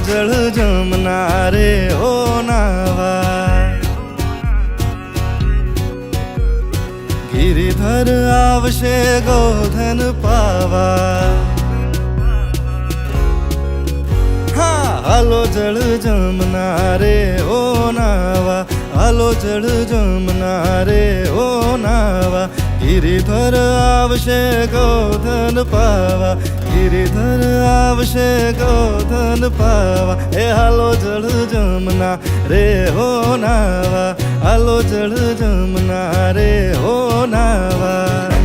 જળ જમના રે ઓ નાવા ગિરિધર આવશે ગોધન પાવા હાલો જળ જમના રે ઓ નાવા હાલો જળ જમના રે ઓ નાવા ગિરિધર આવશે ગોધન પાવા ગિરિધર આવશે ગોધન પાવા એ હાલો જળ જમના રે હો નાવા હાલો જળ જમના રે હો નાવા